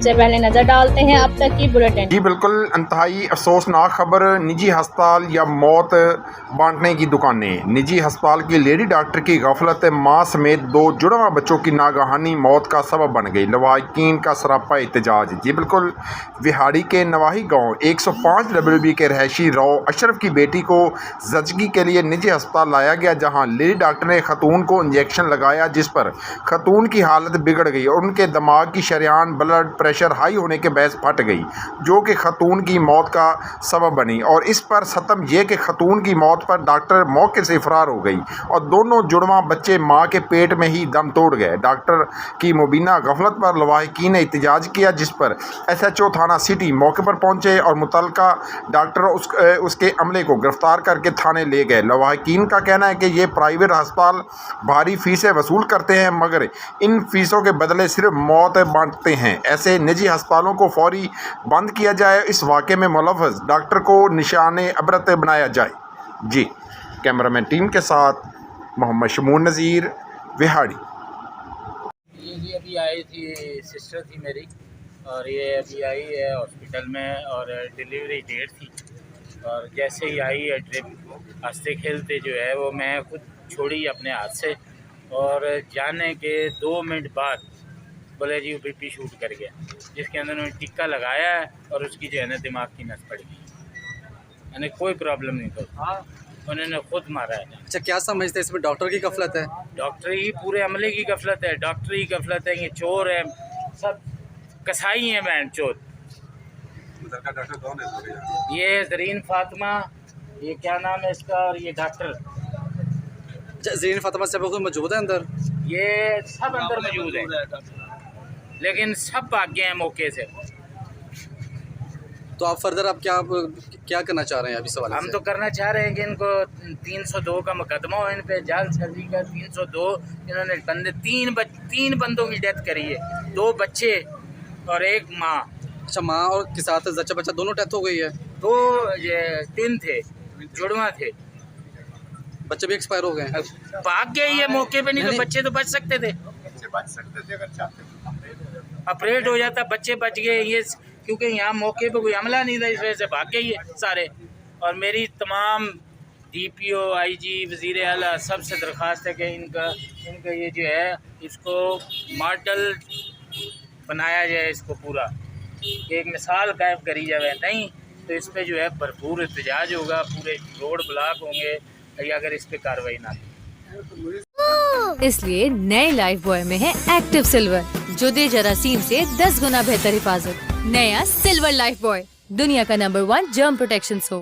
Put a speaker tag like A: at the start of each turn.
A: सबसे पहले नजर डालते हैं अब तक की बुलेटिन।
B: जी बिल्कुल, इंतहाई अफसोसनाक खबर, निजी अस्पताल या मौत बांटने की दुकानें। निजी अस्पताल की लेडी डॉक्टर की गफलत मां समेत 2 जुड़वा बच्चों की नागहानी मौत का सबब बन गई। लवाहिकीन का सरापा एहतजाज। जी बिल्कुल, विहाड़ी के नवाही गांव 105 WB के रहायशी रौ अशरफ की बेटी को जचगी के लिए निजी अस्पताल लाया गया, जहां लेडी डॉक्टर ने खतून को इंजेक्शन लगाया, जिस पर खतून की हालत बिगड़ गई और उनके दिमाग की शरेआन ब्लड प्रेशर हाई होने के बहस फट गई, जो कि खतून की मौत का सबब बनी। और इस पर सतम यह कि खतून की मौत पर डॉक्टर मौके से फरार हो गई और दोनों जुड़वा बच्चे मां के पेट में ही दम तोड़ गए। डॉक्टर की मुबीना गफलत पर लवाहिकीन ने एहतजाज किया, जिस पर SHO थाना सिटी मौके पर पहुंचे और मुतल्लिका डॉक्टर उसके अमले को गिरफ्तार करके थाने ले गए। लवाहिकीन का कहना है कि ये प्राइवेट अस्पताल भारी फीसें वसूल करते हैं, मगर इन फीसों के बदले सिर्फ मौत बांटते हैं। ऐसे निजी अस्पतालों को फौरी बंद किया जाए, इस वाक़े में मुलव्वस डॉक्टर को निशाने इबरत बनाया जाए। जी, कैमरामैन टीम के साथ मोहम्मद शमूर नज़ीर, विहाड़ी।
C: ये अभी आई थी, सिस्टर थी मेरी, और ये अभी आई है हॉस्पिटल में और डिलीवरी डेट थी। और जैसे ही आई है ड्रिप हंसते खेलते जो है वो मैं खुद छोड़ी अपने हाथ से, और जाने के 2 मिनट बाद बोले जी BP शूट कर गया, जिसके अंदर उन्होंने टिक्का लगाया है और उसकी जो है ना दिमाग की नस पड़ गई, यानी कोई प्रॉब्लम नहीं था, उन्होंने खुद मारा है।
D: अच्छा, क्या समझते हैं इसमें डॉक्टर की गफलत है?
C: डॉक्टर ही पूरे अमले की गफलत है, डॉक्टर की गफलत है, ये चोर है, सब कसाई हैं बैंड चोर।
B: डॉक्टर कौन है?
C: ये जरीन फातिमा, ये क्या नाम है इसका, और ये डॉक्टर
D: जरीन फातिमा से कोई मौजूद है अंदर?
C: ये सब अंदर मौजूद है, लेकिन सब भाग गए हैं मौके से।
D: तो आप फर्दर आप क्या करना चाह रहे हैं अभी सवाल?
C: हम तो करना चाह रहे हैं कि इनको 302 का मुकदमा हो, इन पे जालसाजी का 302। इन्होंने तीन बंदों की डेथ करी है, 2 बच्चे और 1 माँ।
D: अच्छा, माँ और के साथ बच्चा बच्चा दोनों डेथ हो गई है?
C: 2 ये 3 थे, जुड़वा थे,
D: बच्चे भी एक्सपायर हो गए हैं।
C: भाग गए ये मौके पे, नहीं तो बच्चे तो बच सकते थे, ऑपरेट हो जाता, बच्चे बच गए ये, क्योंकि यहाँ मौके पे कोई हमला नहीं था, इस वजह से भाग गए ये सारे। और मेरी तमाम DPO, IG, वज़ीर आला सबसे दरख्वास्त है कि इनका ये जो है इसको मॉडल बनाया जाए, इसको पूरा एक मिसाल कायम करी जाए, नहीं तो इस पे जो है भरपूर एहतजाज होगा, पूरे रोड ब्लॉक होंगे अगर इस पे कार्रवाई ना की।
E: इसलिए नए लाइफ बॉय में है एक्टिव सिल्वर, जो दे जरासीम से 10 गुना बेहतर हिफाजत। नया सिल्वर लाइफ बॉय, दुनिया का नंबर 1 जर्म प्रोटेक्शन सोप।